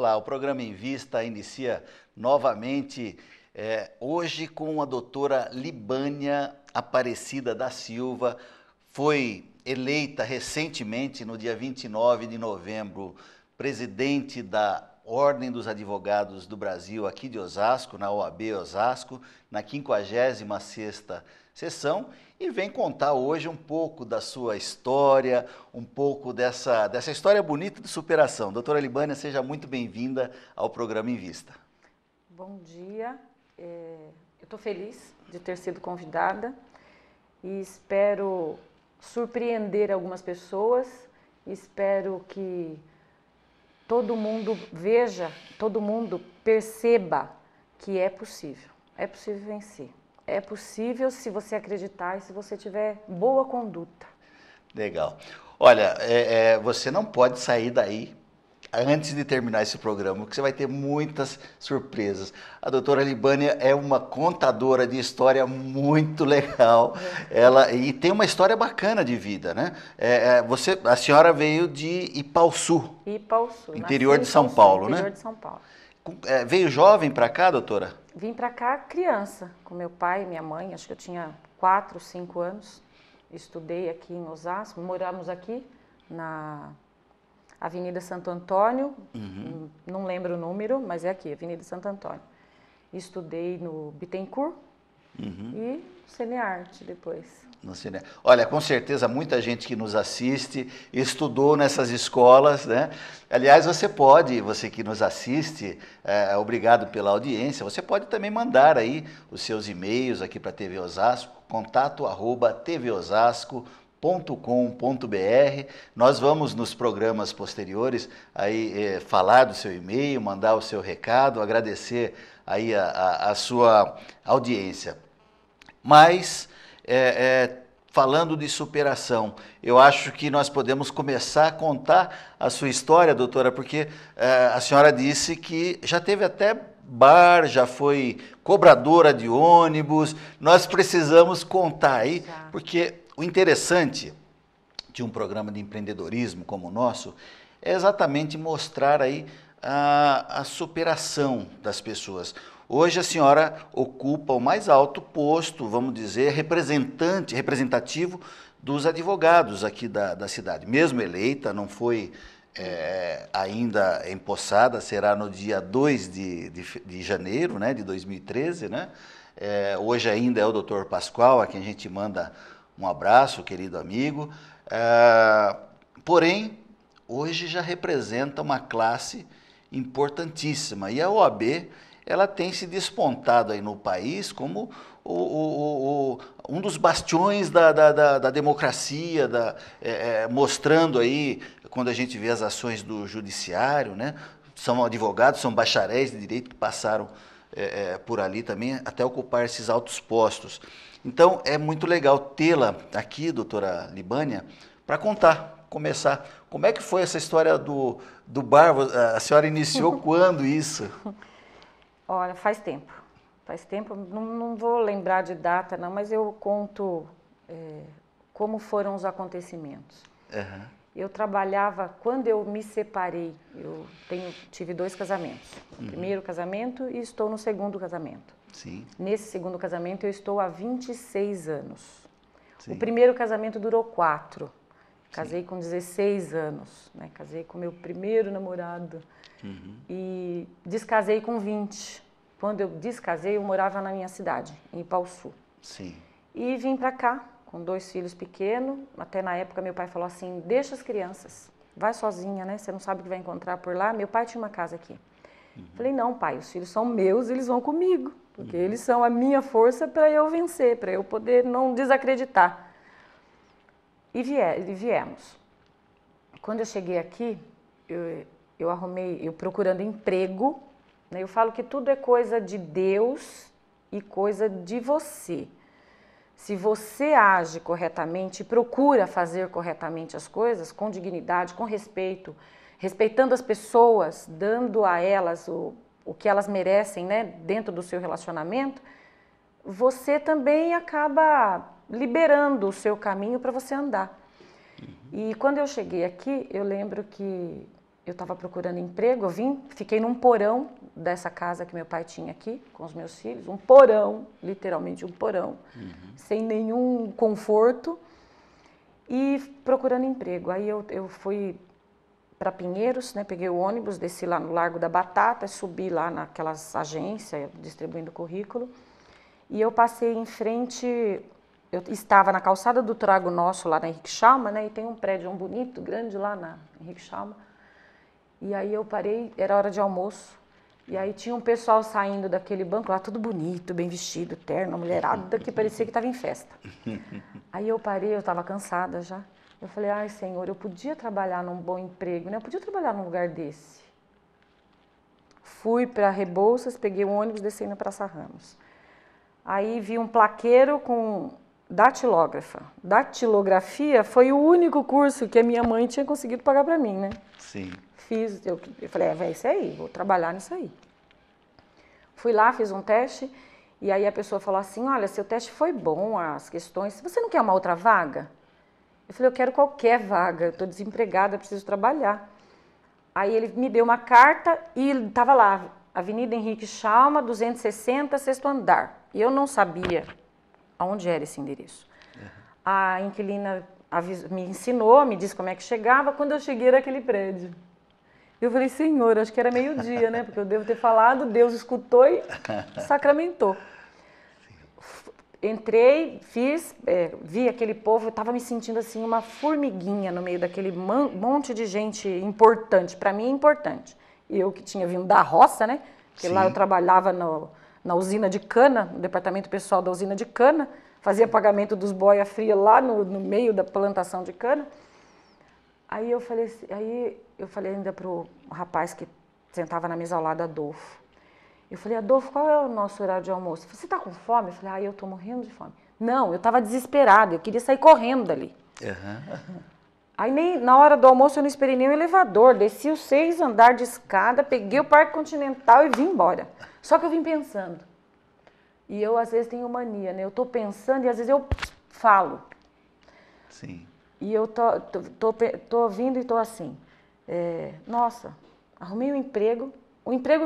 Olá, o programa Em Vista inicia novamente hoje com a doutora Libânia Aparecida da Silva. Foi eleita recentemente, no dia 29 de novembro, presidente da Ordem dos Advogados do Brasil, aqui de Osasco, na OAB Osasco, na 56ª sessão, e vem contar hoje um pouco da sua história, um pouco dessa história bonita de superação. Doutora Libânia, seja muito bem-vinda ao programa Em Vista. Bom dia, eu estou feliz de ter sido convidada e espero surpreender algumas pessoas, espero que todo mundo veja, todo mundo perceba que é possível vencer. É possível se você acreditar e se você tiver boa conduta. Legal. Olha, você não pode sair daí antes de terminar esse programa, porque você vai ter muitas surpresas. A doutora Libânia é uma contadora de história muito legal. E tem uma história bacana de vida, né? A senhora veio de Ipaussu. Ipaussu, interior de São Paulo, né? Interior de São Paulo. Veio jovem para cá, doutora? Vim para cá criança, com meu pai e minha mãe, acho que eu tinha 4, 5 anos. Estudei aqui em Osasco, moramos aqui na Avenida Santo Antônio, não lembro o número, mas é aqui, Avenida Santo Antônio. Estudei no Bittencourt e Cinearte depois. No cinema. Olha, com certeza muita gente que nos assiste estudou nessas escolas, né? Aliás, você que nos assiste, obrigado pela audiência, você pode também mandar aí os seus e-mails aqui para a TV Osasco, contato@tvosasco.com.br. Nós vamos nos programas posteriores aí falar do seu e-mail, mandar o seu recado, agradecer aí a sua audiência. Mas falando de superação, eu acho que nós podemos começar a contar a sua história, doutora, porque a senhora disse que já teve até bar, já foi cobradora de ônibus. Nós precisamos contar aí, porque o interessante de um programa de empreendedorismo como o nosso é exatamente mostrar aí a superação das pessoas. Hoje a senhora ocupa o mais alto posto, vamos dizer, representativo dos advogados aqui da cidade. Mesmo eleita, não foi ainda empossada, será no dia 2 de janeiro, né, de 2013. Né? Hoje ainda é o doutor Pascoal, a quem a gente manda um abraço, querido amigo. Porém, hoje já representa uma classe importantíssima. E a OAB, ela tem se despontado aí no país como um dos bastiões da democracia, mostrando aí, quando a gente vê as ações do judiciário, né? São advogados, são bacharéis de direito que passaram por ali também, até ocupar esses altos postos. Então, é muito legal tê-la aqui, doutora Libânia, para começar. Como é que foi essa história do bar? A senhora iniciou quando isso? Olha, faz tempo, não vou lembrar de data não, mas eu conto como foram os acontecimentos. Eu trabalhava, quando eu me separei, tive 2 casamentos, o primeiro casamento e estou no segundo casamento. Sim. Nesse segundo casamento eu estou há 26 anos. Sim. O primeiro casamento durou 4, casei com 16 anos, né? Casei com meu primeiro namorado. E descasei com 20. Quando eu descasei, eu morava na minha cidade, em Ipaussu. Sim. E vim para cá, com 2 filhos pequenos. Até na época meu pai falou assim, deixa as crianças, vai sozinha, né? Você não sabe o que vai encontrar por lá. Meu pai tinha uma casa aqui. Falei, não pai, os filhos são meus, eles vão comigo. Porque eles são a minha força para eu vencer, para eu poder não desacreditar. E viemos. Quando eu cheguei aqui, eu procurando emprego, né? Eu falo que tudo é coisa de Deus e coisa de você. Se você age corretamente, procura fazer corretamente as coisas, com dignidade, com respeito, respeitando as pessoas, dando a elas o que elas merecem, né, dentro do seu relacionamento, você também acaba liberando o seu caminho para você andar. E quando eu cheguei aqui, eu lembro que eu estava procurando emprego, fiquei num porão dessa casa que meu pai tinha aqui, com os meus filhos, um porão, literalmente um porão, sem nenhum conforto, e procurando emprego. Aí eu fui para Pinheiros, né, peguei o ônibus, desci lá no Largo da Batata, subi lá naquelas agências, distribuindo currículo, e eu passei em frente, eu estava na calçada do Trago Nosso, lá na Henrique Schalma, né, e tem um prédio bonito, grande lá na Henrique Schalma. E aí eu parei, era hora de almoço, e aí tinha um pessoal saindo daquele banco lá, tudo bonito, bem vestido, terno, mulherada, que parecia que estava em festa. Aí eu parei, eu estava cansada já. Eu falei, ai Senhor, eu podia trabalhar num bom emprego, né? Eu podia trabalhar num lugar desse. Fui para Rebouças, peguei o ônibus, desci na Praça Ramos. Aí vi um plaqueiro com datilógrafa. Datilografia foi o único curso que a minha mãe tinha conseguido pagar para mim, né? Sim. Fiz, eu falei, é isso aí, vou trabalhar nisso aí. Fui lá, fiz um teste, e aí a pessoa falou assim, olha, seu teste foi bom, as questões, você não quer uma outra vaga? Eu falei, eu quero qualquer vaga, eu estou desempregada, preciso trabalhar. Aí ele me deu uma carta e estava lá, Avenida Henrique Schalma, 260, sexto andar. E eu não sabia aonde era esse endereço. A inquilina me ensinou, me disse como é que chegava, quando eu cheguei era aquele prédio. Eu falei, Senhor, acho que era meio-dia, né? Porque eu devo ter falado, Deus escutou e sacramentou. Entrei, vi aquele povo, eu estava me sentindo assim uma formiguinha no meio daquele monte de gente importante, para mim importante. E eu que tinha vindo da roça, né? Porque lá eu trabalhava na usina de cana, no departamento pessoal da usina de cana, fazia pagamento dos boia fria lá no meio da plantação de cana. Aí eu falei ainda pro rapaz que sentava na mesa ao lado, Adolfo. Eu falei, Adolfo, qual é o nosso horário de almoço? Você tá com fome? Eu falei, eu tô morrendo de fome. Não, eu tava desesperada, eu queria sair correndo dali. Aí nem na hora do almoço eu não esperei nem o elevador, desci os 6 andares de escada, peguei o Parque Continental e vim embora. Só que eu vim pensando. E eu às vezes tenho mania, né? Eu tô pensando e às vezes eu falo. Sim. E eu tô ouvindo e tô assim, nossa, arrumei um emprego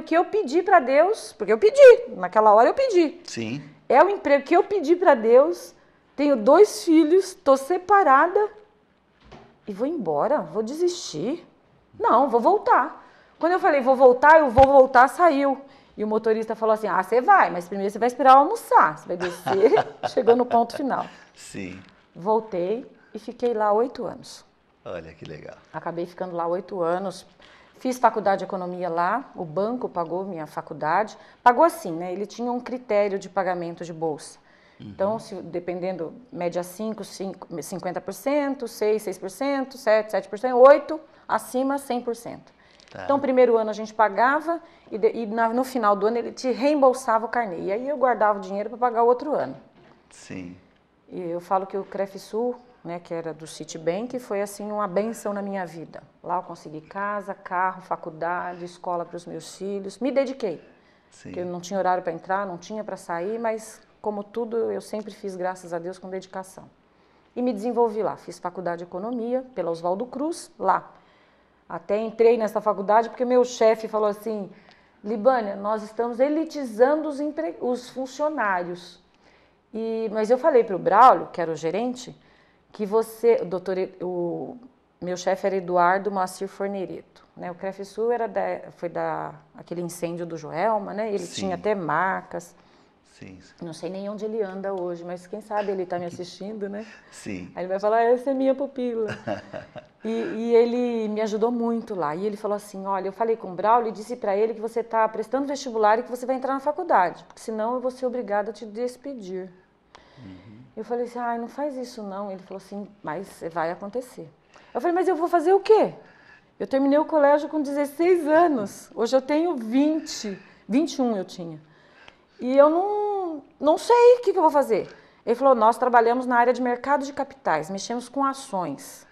que eu pedi para Deus, porque eu pedi, naquela hora eu pedi. Sim. É o emprego que eu pedi para Deus, tenho 2 filhos, tô separada e vou embora, vou desistir. Não, vou voltar. Quando eu falei, eu vou voltar, saiu. E o motorista falou assim, você vai, mas primeiro você vai esperar eu almoçar, você vai descer, chegou no ponto final. Sim. Voltei. E fiquei lá 8 anos. Olha que legal. Acabei ficando lá 8 anos. Fiz faculdade de economia lá, o banco pagou minha faculdade. Pagou assim, né? Ele tinha um critério de pagamento de bolsa. Então, dependendo, média 50%, 6%, 7%, 8%, acima 100%. Tá. Então, primeiro ano a gente pagava e no final do ano ele te reembolsava o carnê. E aí eu guardava o dinheiro para pagar o outro ano. Sim. E eu falo que o Crefisul, né, que era do Citibank, foi assim uma bênção na minha vida. Lá eu consegui casa, carro, faculdade, escola para os meus filhos. Me dediquei. Sim. Porque eu não tinha horário para entrar, não tinha para sair, mas como tudo eu sempre fiz, graças a Deus, com dedicação. E me desenvolvi lá. Fiz faculdade de economia pela Oswaldo Cruz, lá. Até entrei nessa faculdade porque meu chefe falou assim, Libânia, nós estamos elitizando os funcionários. Mas eu falei para o Braulio, que era o gerente, que o meu chefe era Eduardo Moacir Fornereto, né? O Crefisul foi aquele incêndio do Joelma, né? Ele tinha até marcas. Sim. Não sei nem onde ele anda hoje, mas quem sabe ele está me assistindo, né? Sim. Aí ele vai falar, essa é minha pupila. e ele me ajudou muito lá. E ele falou assim, olha, eu falei com o Braulio e disse para ele que você está prestando vestibular e que você vai entrar na faculdade, porque senão eu vou ser obrigada a te despedir. Eu falei assim, não faz isso não. Ele falou assim, mas vai acontecer. Eu falei, mas eu vou fazer o quê? Eu terminei o colégio com 16 anos. Hoje eu tenho 21 eu tinha. E eu não sei o que eu vou fazer. Ele falou, nós trabalhamos na área de mercado de capitais, mexemos com ações.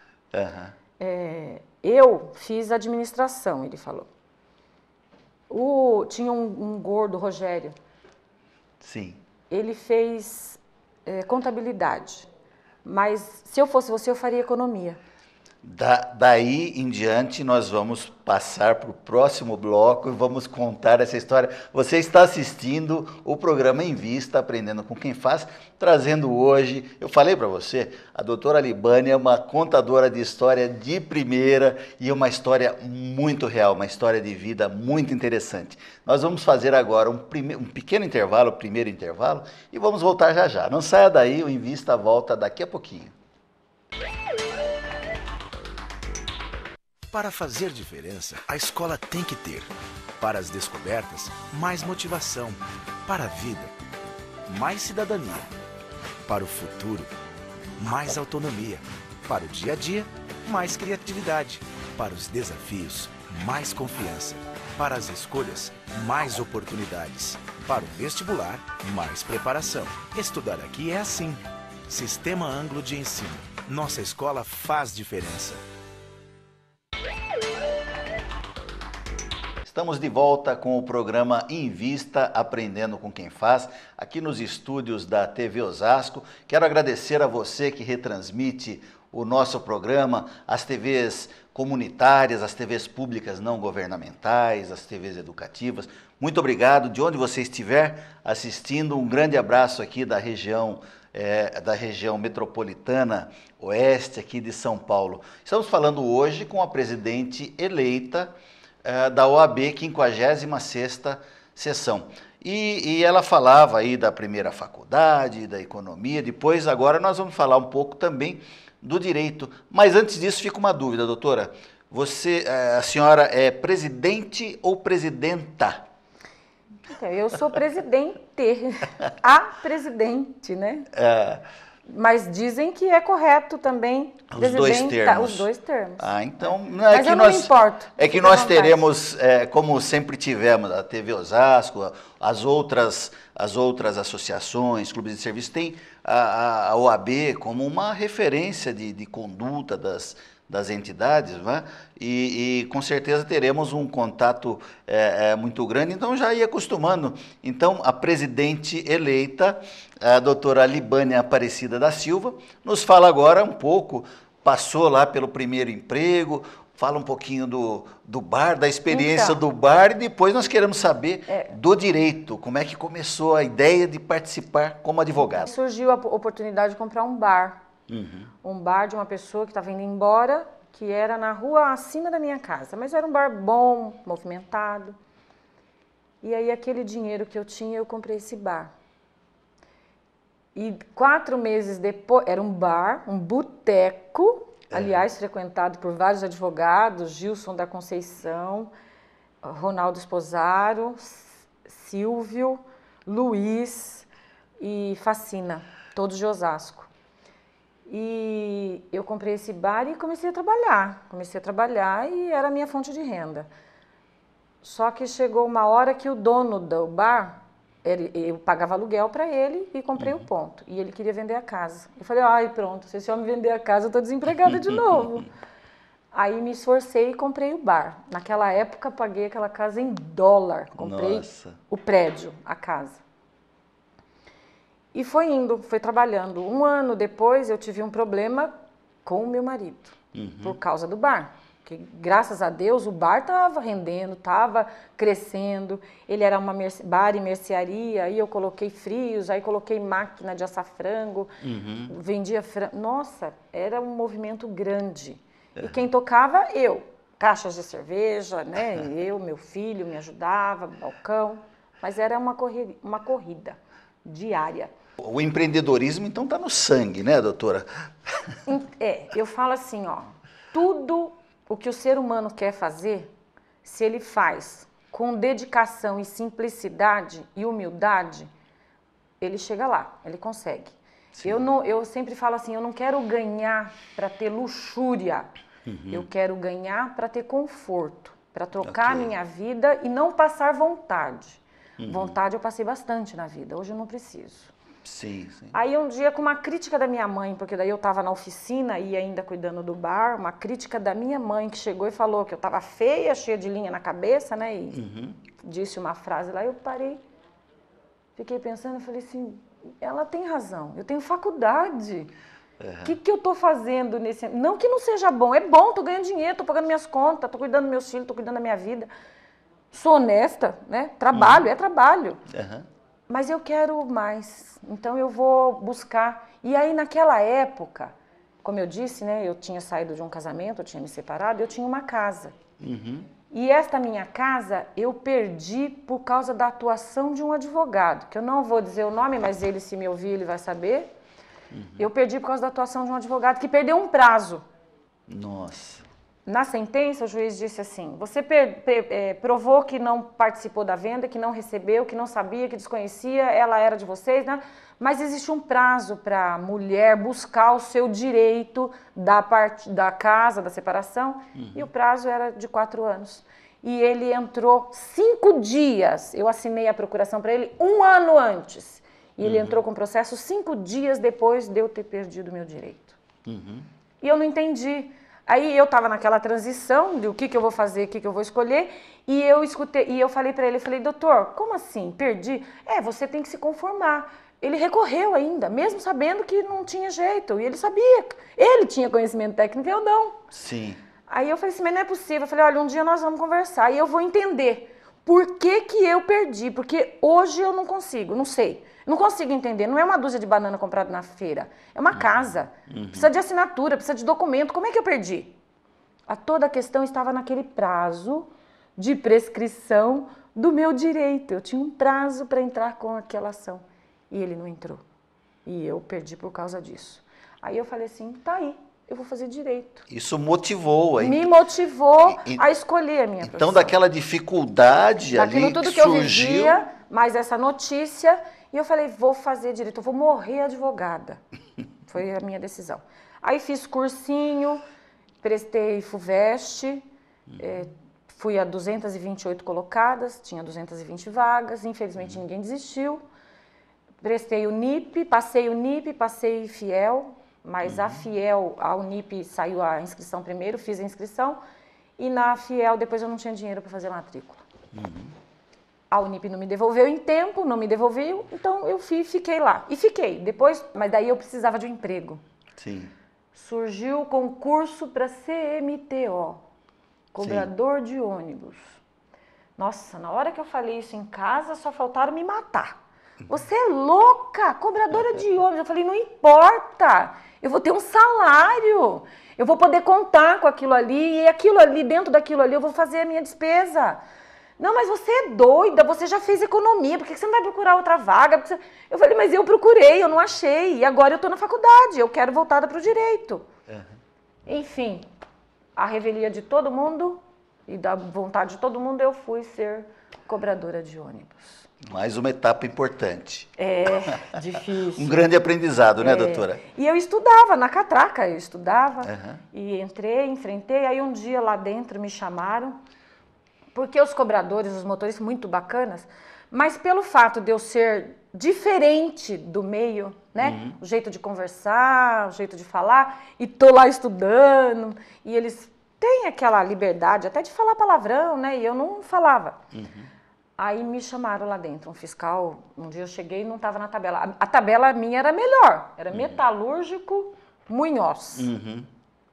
Eu fiz administração, ele falou. Tinha um gordo, Rogério. Sim. Ele fez contabilidade. Mas se eu fosse você, eu faria economia. Daí em diante, nós vamos passar para o próximo bloco e vamos contar essa história. Você está assistindo o programa Em Vista, Aprendendo com Quem Faz, trazendo hoje, eu falei para você, a doutora Libânia é uma contadora de história de primeira e uma história muito real, uma história de vida muito interessante. Nós vamos fazer agora um pequeno intervalo, o primeiro intervalo, e vamos voltar já já. Não saia daí, o Em Vista volta daqui a pouquinho. Para fazer diferença, a escola tem que ter. Para as descobertas, mais motivação. Para a vida, mais cidadania. Para o futuro, mais autonomia. Para o dia a dia, mais criatividade. Para os desafios, mais confiança. Para as escolhas, mais oportunidades. Para o vestibular, mais preparação. Estudar aqui é assim. Sistema Anglo de Ensino. Nossa escola faz diferença. Estamos de volta com o programa Em Vista, Aprendendo com Quem Faz, aqui nos estúdios da TV Osasco. Quero agradecer a você que retransmite o nosso programa, as TVs comunitárias, as TVs públicas não governamentais, as TVs educativas. Muito obrigado, de onde você estiver assistindo, um grande abraço aqui da região metropolitana oeste aqui de São Paulo. Estamos falando hoje com a presidente eleita da OAB 56ª sessão. E ela falava aí da primeira faculdade, da economia, depois agora nós vamos falar um pouco também do direito. Mas antes disso fica uma dúvida, doutora. A senhora é presidente ou presidenta? Então, eu sou presidente, a presidente, né? Mas dizem que é correto também. Os dois termos. Os dois termos. Então, mas eu não me importo. É que nós teremos, como sempre tivemos, a TV Osasco, as outras associações, clubes de serviço, tem a OAB como uma referência de conduta das entidades, né? E com certeza teremos um contato muito grande, então já ia acostumando. Então, a presidente eleita, a doutora Libânia Aparecida da Silva, nos fala agora um pouco, passou lá pelo primeiro emprego, fala um pouquinho do bar, da experiência do bar, e depois nós queremos saber do direito, como é que começou a ideia de participar como advogado. Surgiu a oportunidade de comprar um bar. Um bar de uma pessoa que estava indo embora, que era na rua acima da minha casa. Mas era um bar bom, movimentado. E aí aquele dinheiro que eu tinha, eu comprei esse bar. E 4 meses depois, era um bar, um boteco, aliás, frequentado por vários advogados, Gilson da Conceição, Ronaldo Esposaro, Silvio, Luiz e Facina, todos de Osasco. E eu comprei esse bar e comecei a trabalhar e era a minha fonte de renda. Só que chegou uma hora que o dono do bar, eu pagava aluguel para ele e comprei o ponto. E ele queria vender a casa. Eu falei, ai pronto, se esse homem vender a casa, eu estou desempregada de novo. Aí me esforcei e comprei o bar. Naquela época, paguei aquela casa em dólar. Comprei o prédio, a casa. E foi trabalhando. 1 ano depois, eu tive um problema com o meu marido, por causa do bar. Porque, graças a Deus, o bar estava rendendo, estava crescendo. Ele era uma bar e mercearia, aí eu coloquei frios, aí coloquei máquina de assar frango, vendia frango. Nossa, era um movimento grande. E quem tocava, eu. Caixas de cerveja, né? Eu, meu filho me ajudava, balcão. Mas era uma corrida diária. O empreendedorismo, então, está no sangue, né, doutora? Eu falo assim, ó, tudo o que o ser humano quer fazer, se ele faz com dedicação e simplicidade e humildade, ele chega lá, ele consegue. Eu sempre falo assim, eu não quero ganhar para ter luxúria, eu quero ganhar para ter conforto, para trocar a minha vida e não passar vontade. Vontade eu passei bastante na vida, hoje eu não preciso. Sim. Aí um dia, com uma crítica da minha mãe, porque daí eu estava na oficina e ainda cuidando do bar, uma crítica da minha mãe que chegou e falou que eu estava feia, cheia de linha na cabeça, né? E disse uma frase lá, eu parei, fiquei pensando, eu falei assim, ela tem razão, eu tenho faculdade. O que eu estou fazendo nesse... Não que não seja bom, é bom, estou ganhando dinheiro, estou pagando minhas contas, estou cuidando dos meus filhos, estou cuidando da minha vida. Sou honesta, né? Trabalho, é trabalho. Mas eu quero mais, então eu vou buscar. E aí naquela época, como eu disse, né? Eu tinha saído de um casamento, eu tinha me separado, eu tinha uma casa. E esta minha casa eu perdi por causa da atuação de um advogado, que eu não vou dizer o nome, mas ele, se me ouvir, ele vai saber. Eu perdi por causa da atuação de um advogado que perdeu um prazo. Nossa. Na sentença, o juiz disse assim, você provou que não participou da venda, que não recebeu, que não sabia, que desconhecia, ela era de vocês, né? Mas existe um prazo para a mulher buscar o seu direito da casa, da separação, e o prazo era de 4 anos. E ele entrou 5 dias, eu assinei a procuração para ele 1 ano antes. E ele entrou com o processo 5 dias depois de eu ter perdido o meu direito. E eu não entendi. Aí eu estava naquela transição de o que eu vou fazer, o que eu vou escolher, e eu escutei, e eu falei para ele, doutor, como assim, perdi? Você tem que se conformar. Ele recorreu ainda, mesmo sabendo que não tinha jeito, e ele sabia, ele tinha conhecimento técnico, eu não. Sim. Aí eu falei assim, mas não é possível, eu falei, olha, um dia nós vamos conversar, e eu vou entender por que eu perdi, porque hoje eu não consigo, não sei. Não consigo entender, não é uma dúzia de banana comprada na feira, é uma casa, precisa de assinatura, precisa de documento, como é que eu perdi? Toda a questão estava naquele prazo de prescrição do meu direito, eu tinha um prazo para entrar com aquela ação, e ele não entrou, e eu perdi por causa disso. Aí eu falei assim, tá aí, eu vou fazer direito. Isso motivou aí. Me motivou a escolher a minha profissão. Então, daquela dificuldade daquilo ali tudo que que eu surgiu... vivia, mais essa notícia... E eu falei, vou fazer direito, eu vou morrer advogada. Foi a minha decisão. Aí fiz cursinho, prestei FUVEST, fui a 228 colocadas, tinha 220 vagas, infelizmente ninguém desistiu. Prestei o NIP, passei FIEL, mas a UNIP saiu a inscrição primeiro, fiz a inscrição, e na FIEL depois eu não tinha dinheiro para fazer a matrícula. A Unip não me devolveu em tempo, não me devolveu, então eu fiquei lá. E fiquei. Depois, mas daí eu precisava de um emprego. Sim. Surgiu o concurso para CMTO, cobrador de ônibus. Nossa, na hora que eu falei isso em casa, só faltaram me matar. Você é louca, cobradora de ônibus. Eu falei, não importa, eu vou ter um salário, eu vou poder contar com aquilo ali, e aquilo ali, dentro daquilo ali, eu vou fazer a minha despesa. Não, mas você é doida, você já fez economia, por que você não vai procurar outra vaga? Eu falei, mas eu procurei, eu não achei, e agora eu estou na faculdade, eu quero voltada para o direito. Enfim, a revelia de todo mundo e da vontade de todo mundo, eu fui ser cobradora de ônibus. Mais uma etapa importante. É, difícil. Um grande aprendizado, né, doutora? E eu estudava na catraca, e entrei, enfrentei, aí um dia lá dentro me chamaram, porque os cobradores, os motoristas, muito bacanas, mas pelo fato de eu ser diferente do meio, né? O jeito de conversar, o jeito de falar, e tô lá estudando, e eles têm aquela liberdade até de falar palavrão, né? E eu não falava. Aí me chamaram lá dentro, um fiscal, um dia eu cheguei e não estava na tabela. A tabela minha era melhor, era metalúrgico Munhoz.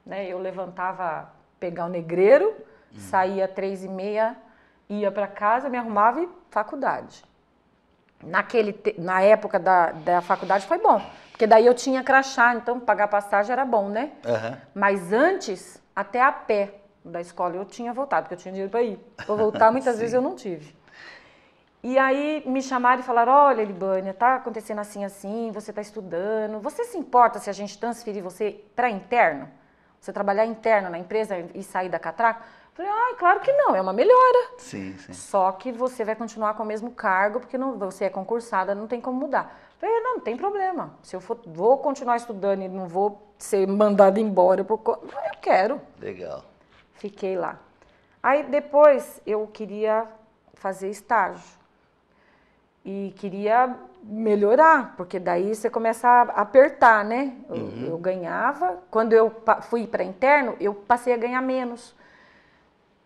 Né? Eu levantava, pegar o negreiro, saía 3h30, ia para casa, me arrumava e faculdade. Na época da faculdade foi bom, porque daí eu tinha crachá, então pagar passagem era bom, né? Mas antes, até a pé da escola eu tinha voltado, porque eu tinha dinheiro para ir. Para voltar, muitas vezes eu não tive. E aí me chamaram e falaram, olha, Libânia, tá acontecendo assim, assim, você está estudando, você se importa se a gente transferir você para interno? Você trabalhar interno na empresa e sair da catraca? Falei, claro que não, é uma melhora. Sim, sim. Só que você vai continuar com o mesmo cargo, porque você é concursada, não tem como mudar. Falei, não tem problema. Se eu vou continuar estudando e não vou ser mandada embora, eu quero. Legal. Fiquei lá. Aí depois eu queria fazer estágio. E queria melhorar, porque daí você começa a apertar, né? Eu ganhava, quando eu fui para interno, eu passei a ganhar menos.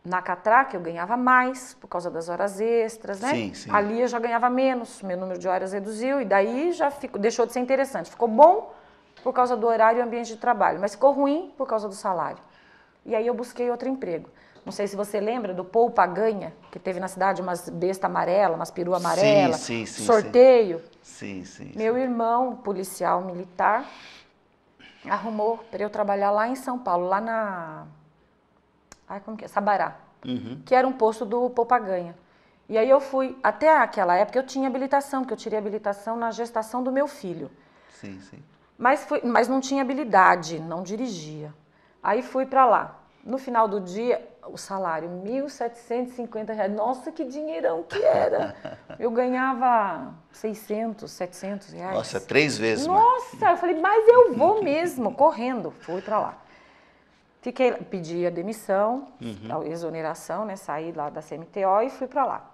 Na catraca eu ganhava mais, por causa das horas extras, né? Sim, sim. Ali eu já ganhava menos, meu número de horas reduziu, e daí já deixou de ser interessante. Ficou bom, por causa do horário e ambiente de trabalho, mas ficou ruim por causa do salário. E aí eu busquei outro emprego. Não sei se você lembra do poupa-ganha, que teve na cidade umas bestas amarelas, umas perua amarela, sorteio. Sim, sim. Meu irmão, policial militar, arrumou para eu trabalhar lá em São Paulo, lá na... Ai, como que é? Sabará, que era um posto do poupa-ganha. E aí eu fui, até aquela época eu tinha habilitação, porque eu tirei habilitação na gestação do meu filho. Sim, sim. Mas não tinha habilidade, não dirigia. Aí fui para lá. No final do dia, o salário, R$ 1.750. Nossa, que dinheirão que era. Eu ganhava 600, 700 reais. Nossa, 3 vezes. Nossa, eu falei, mas eu vou mesmo, correndo. Fui para lá. Pedi a demissão, a exoneração, né? Saí lá da CMTO e fui para lá.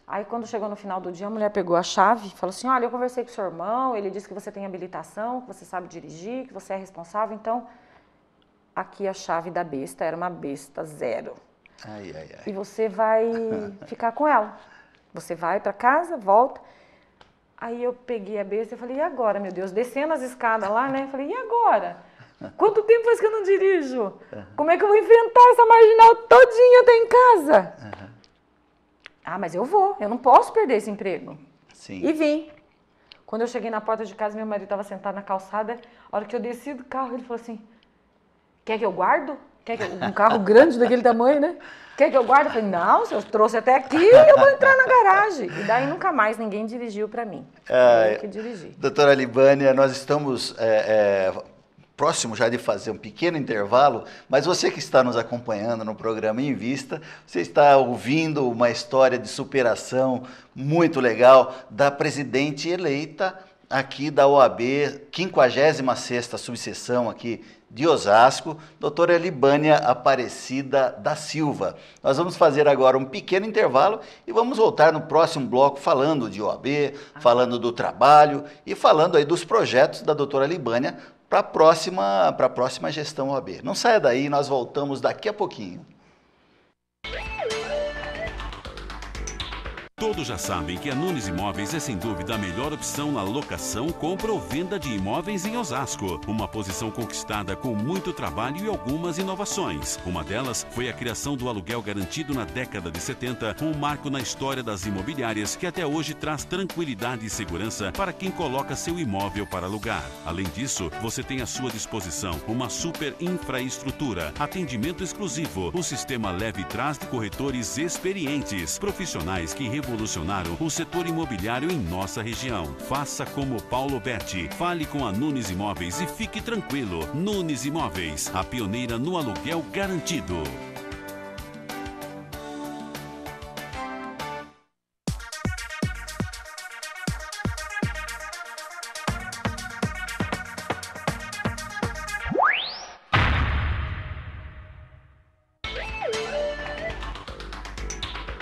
Aí quando chegou no final do dia, a mulher pegou a chave e falou assim, olha, eu conversei com o seu irmão, ele disse que você tem habilitação, que você sabe dirigir, que você é responsável, então... Aqui a chave da besta, era uma besta 0. Ai, ai, ai. E você vai ficar com ela. Você vai para casa, volta. Aí eu peguei a besta e falei, e agora, meu Deus? Descendo as escadas lá, né? Eu falei, e agora? Quanto tempo faz que eu não dirijo? Como é que eu vou enfrentar essa marginal todinha até em casa? Ah, mas eu não posso perder esse emprego. Sim. E vim. Quando eu cheguei na porta de casa, meu marido estava sentado na calçada. A hora que eu desci do carro, ele falou assim... Quer que eu guardo? Um carro grande daquele tamanho, né? Quer que eu guarde? Eu falei, não, se eu trouxe até aqui, eu vou entrar na garagem. E daí nunca mais ninguém dirigiu para mim. Eu que dirigi. Doutora Libânia, nós estamos próximo já de fazer um pequeno intervalo, mas você que está nos acompanhando no programa Em Vista, você está ouvindo uma história de superação muito legal da presidente eleita aqui da OAB, 56ª subseção aqui de Osasco, doutora Libânia Aparecida da Silva. Nós vamos fazer agora um pequeno intervalo e vamos voltar no próximo bloco falando de OAB, falando do trabalho e falando aí dos projetos da doutora Libânia para a próxima gestão OAB. Não saia daí, nós voltamos daqui a pouquinho. Todos já sabem que a Nunes Imóveis é sem dúvida a melhor opção na locação, compra ou venda de imóveis em Osasco. Uma posição conquistada com muito trabalho e algumas inovações. Uma delas foi a criação do aluguel garantido na década de 70, um marco na história das imobiliárias que até hoje traz tranquilidade e segurança para quem coloca seu imóvel para alugar. Além disso, você tem à sua disposição uma super infraestrutura, atendimento exclusivo, o sistema leve e trás de corretores experientes, profissionais que revolucionaram o setor imobiliário em nossa região. Faça como Paulo Berti. Fale com a Nunes Imóveis e fique tranquilo. Nunes Imóveis, a pioneira no aluguel garantido.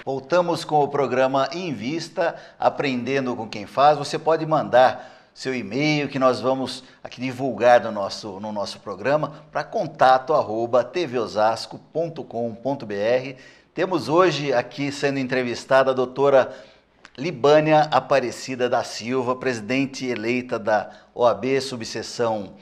Voltamos com o programa Em Vista, aprendendo com quem faz. Você pode mandar seu e-mail que nós vamos aqui divulgar no nosso programa para contato@tvosasco.com.br. Temos hoje aqui sendo entrevistada a doutora Libânia Aparecida da Silva, presidente eleita da OAB subseção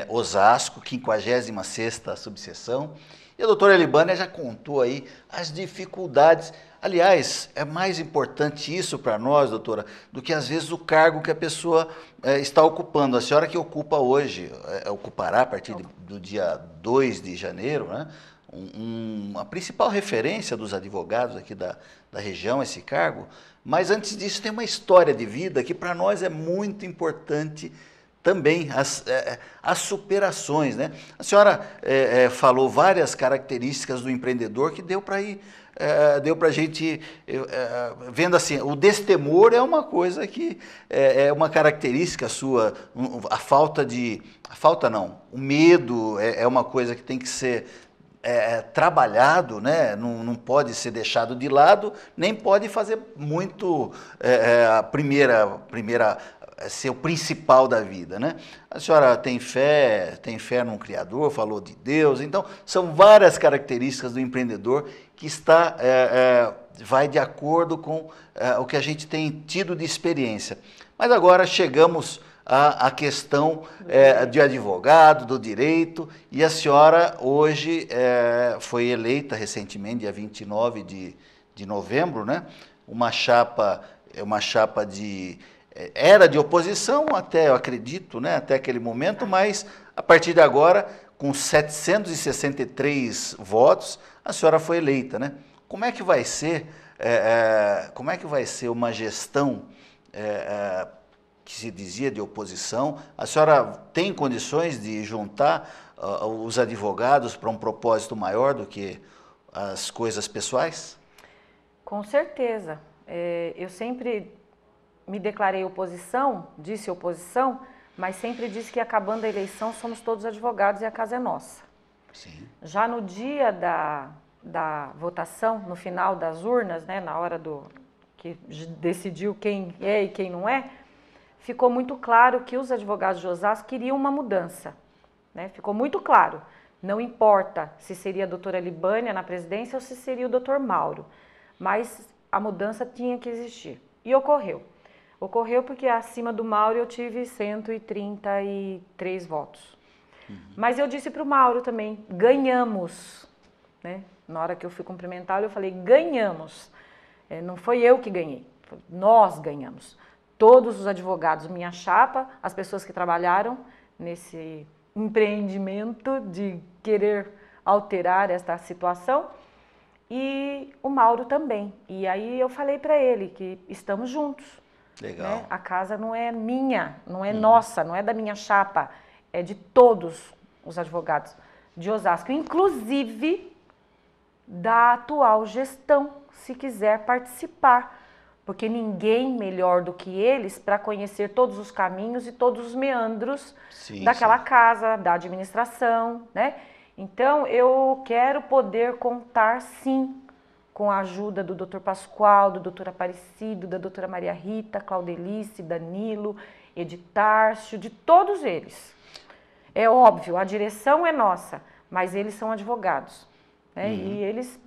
Osasco, 56ª subseção. E a doutora Libânia já contou aí as dificuldades. Aliás, é mais importante isso para nós, doutora, do que às vezes o cargo que a pessoa está ocupando. A senhora que ocupa hoje, ocupará a partir do dia 2 de janeiro, né, a principal referência dos advogados aqui da região, esse cargo. Mas antes disso tem uma história de vida que para nós é muito importante também, as superações, né? A senhora falou várias características do empreendedor que deu para ir... deu para a gente, vendo assim, o destemor é uma coisa que é uma característica sua, o medo é uma coisa que tem que ser trabalhado, né? Não pode ser deixado de lado, nem pode fazer muito a primeira ser o principal da vida, né? A senhora tem fé num Criador, falou de Deus, então são várias características do empreendedor que vai de acordo com o que a gente tem tido de experiência. Mas agora chegamos a questão de advogado, do direito, e a senhora hoje foi eleita recentemente, dia 29 de novembro, né? Uma chapa era de oposição até, eu acredito, né? Até aquele momento, mas a partir de agora, com 763 votos, a senhora foi eleita, né? Como é que vai ser, uma gestão que se dizia de oposição? A senhora tem condições de juntar os advogados para um propósito maior do que as coisas pessoais? Com certeza. Eu sempre me declarei oposição, disse oposição, mas sempre disse que acabando a eleição somos todos advogados e a casa é nossa. Sim. Já no dia da votação, no final das urnas, né, na hora que decidiu quem é e quem não é, ficou muito claro que os advogados de Osasco queriam uma mudança, né? Ficou muito claro. Não importa se seria a doutora Libânia na presidência ou se seria o doutor Mauro, mas a mudança tinha que existir. E ocorreu. Ocorreu porque acima do Mauro eu tive 133 votos. Mas eu disse para o Mauro também, ganhamos, né? Na hora que eu fui cumprimentá-lo, eu falei, ganhamos. Não foi eu que ganhei, nós ganhamos. Todos os advogados, minha chapa, as pessoas que trabalharam nesse empreendimento de querer alterar esta situação, e o Mauro também. E aí eu falei para ele que estamos juntos. Legal. Né? A casa não é minha, não é nossa, não é da minha chapa, é de todos os advogados de Osasco, inclusive da atual gestão, se quiser participar. Porque ninguém melhor do que eles para conhecer todos os caminhos e todos os meandros daquela casa, da administração, né? Então, eu quero poder contar, sim, com a ajuda do Dr. Pascoal, do Dr. Aparecido, da doutora Maria Rita, Claudelice, Danilo, Editárcio, de todos eles. É óbvio, a direção é nossa, mas eles são advogados, né? E eles...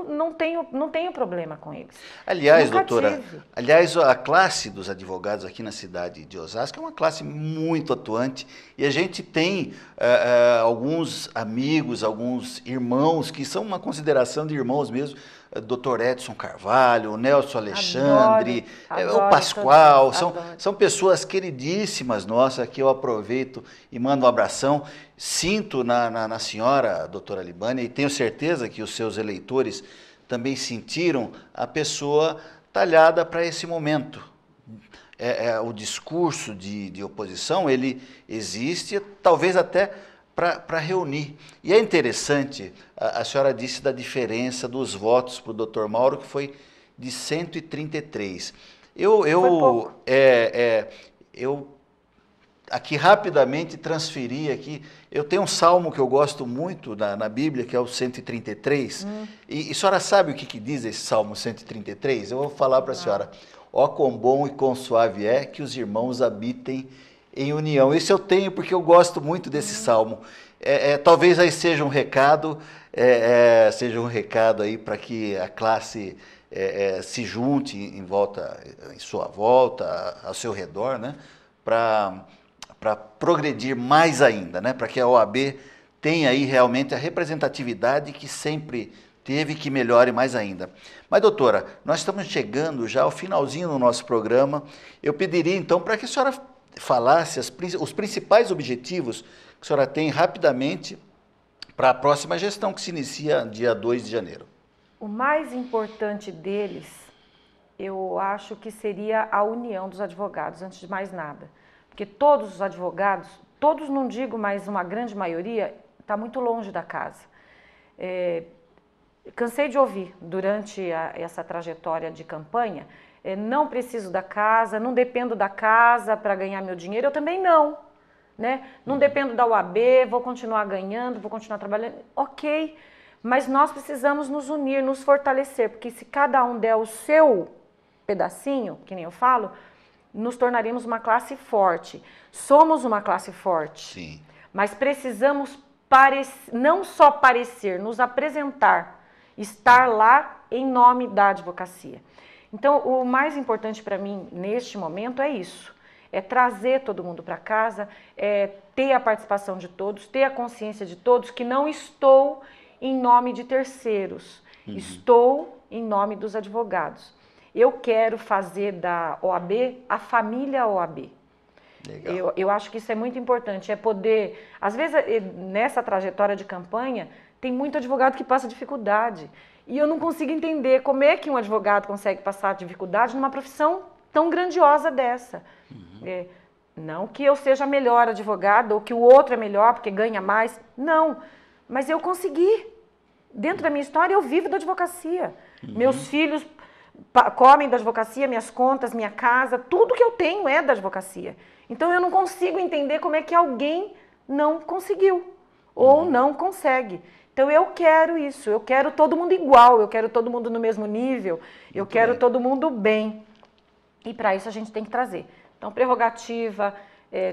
não tenho problema com eles. Aliás, doutora, a classe dos advogados aqui na cidade de Osasco é uma classe muito atuante e a gente tem alguns amigos, alguns irmãos que são uma consideração de irmãos mesmo, Dr. Edson Carvalho, o Nelson Alexandre, o Pascoal, são pessoas queridíssimas nossas que eu aproveito e mando um abração. Sinto na senhora, doutora Libânia, e tenho certeza que os seus eleitores também sentiram a pessoa talhada para esse momento. O discurso de oposição, ele existe, talvez até para reunir. E é interessante, a senhora disse da diferença dos votos para o doutor Mauro, que foi de 133. Eu aqui rapidamente transferi aqui, eu tenho um salmo que eu gosto muito na Bíblia, que é o 133, e a senhora sabe o que diz esse salmo 133? Eu vou falar para a senhora. Ó, quão bom e quão suave é que os irmãos habitem em união. Isso eu tenho porque eu gosto muito desse salmo. Talvez aí seja um recado, aí para que a classe se junte em sua volta, ao seu redor, né? Para progredir mais ainda, né? Para que a OAB tenha aí realmente a representatividade que sempre teve, que melhore mais ainda. Mas, doutora, nós estamos chegando já ao finalzinho do nosso programa. Eu pediria, então, para que a senhora falasse os principais objetivos que a senhora tem rapidamente para a próxima gestão que se inicia dia 2 de janeiro. O mais importante deles, eu acho que seria a união dos advogados, antes de mais nada. Porque todos os advogados, todos não digo, mas uma grande maioria, está muito longe da casa. Cansei de ouvir durante essa trajetória de campanha, não preciso da casa, não dependo da casa para ganhar meu dinheiro, eu também não. Né? Não dependo da UAB, vou continuar ganhando, vou continuar trabalhando, ok. Mas nós precisamos nos unir, nos fortalecer, porque se cada um der o seu pedacinho, que nem eu falo, nos tornaríamos uma classe forte. Somos uma classe forte, sim, mas precisamos não só parecer, nos apresentar, estar lá em nome da advocacia. Então, o mais importante para mim neste momento é isso, é trazer todo mundo para casa, é ter a participação de todos, ter a consciência de todos que não estou em nome de terceiros, estou em nome dos advogados. Eu quero fazer da OAB a família OAB. Eu acho que isso é muito importante, é poder... Às vezes, nessa trajetória de campanha, tem muito advogado que passa dificuldade. E eu não consigo entender como é que um advogado consegue passar dificuldade numa profissão tão grandiosa dessa. Não que eu seja melhor advogada ou que o outro é melhor porque ganha mais. Não, mas eu consegui. Dentro da minha história, eu vivo da advocacia. Meus filhos comem da advocacia, minhas contas, minha casa, tudo que eu tenho é da advocacia. Então, eu não consigo entender como é que alguém não conseguiu ou não consegue. Então, eu quero isso, eu quero todo mundo igual, eu quero todo mundo no mesmo nível, eu quero todo mundo bem. E para isso a gente tem que trazer. Então, prerrogativa,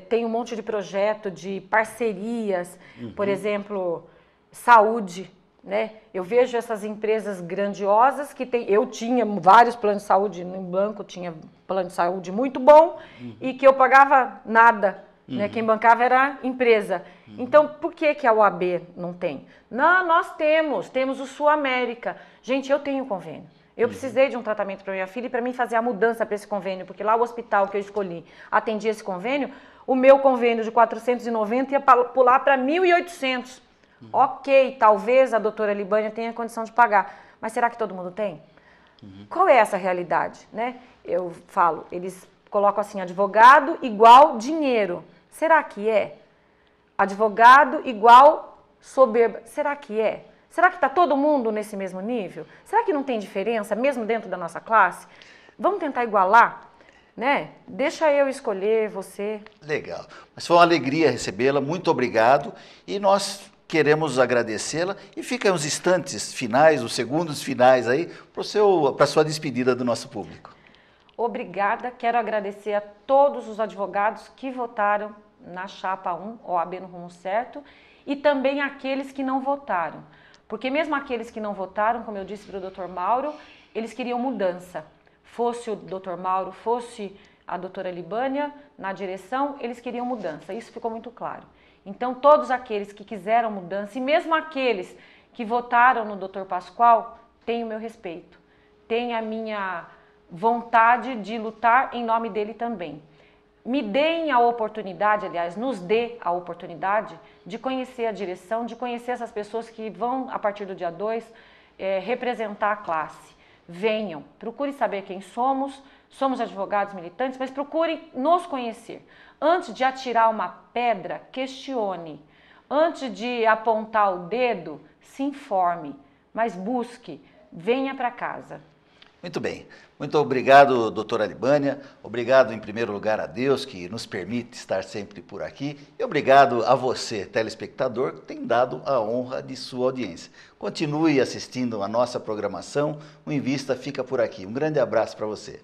tem um monte de projeto de parcerias, por exemplo, saúde, né? Eu vejo essas empresas grandiosas que tem. Eu tinha vários planos de saúde no banco, tinha plano de saúde muito bom e que eu pagava nada. Né? Quem bancava era a empresa. Então, por que a OAB não tem? Não, nós temos o Sul América. Gente, eu tenho convênio. Eu precisei de um tratamento para minha filha e para mim fazer a mudança para esse convênio, porque lá o hospital que eu escolhi atendia esse convênio, o meu convênio de 490 ia pular para 1.800. Ok, talvez a doutora Libânia tenha condição de pagar, mas será que todo mundo tem? Qual é essa realidade? Né? Eu falo, eles colocam assim, advogado igual dinheiro. Será que é? Advogado igual soberba. Será que é? Será que está todo mundo nesse mesmo nível? Será que não tem diferença, mesmo dentro da nossa classe? Vamos tentar igualar? Né? Deixa eu escolher, você. Legal. Mas foi uma alegria recebê-la, muito obrigado. E nós queremos agradecê-la. E fica os instantes finais, os segundos finais aí, para a sua despedida do nosso público. Obrigada. Quero agradecer a todos os advogados que votaram na chapa 1, OAB no Rumo Certo, e também aqueles que não votaram. Porque mesmo aqueles que não votaram, como eu disse para o Dr. Mauro, eles queriam mudança. Fosse o Dr. Mauro, fosse a doutora Libânia na direção, eles queriam mudança. Isso ficou muito claro. Então, todos aqueles que quiseram mudança, e mesmo aqueles que votaram no Dr. Pascoal, têm o meu respeito. Têm a minha vontade de lutar em nome dele também. Me deem a oportunidade, aliás, nos dê a oportunidade de conhecer a direção, de conhecer essas pessoas que vão, a partir do dia 2, representar a classe. Venham, procurem saber quem somos advogados militantes, mas procurem nos conhecer. Antes de atirar uma pedra, questione. Antes de apontar o dedo, se informe, mas busque, venha para casa. Muito bem. Muito obrigado, doutora Libânia. Obrigado, em primeiro lugar, a Deus, que nos permite estar sempre por aqui. E obrigado a você, telespectador, que tem dado a honra de sua audiência. Continue assistindo a nossa programação. O Invista fica por aqui. Um grande abraço para você.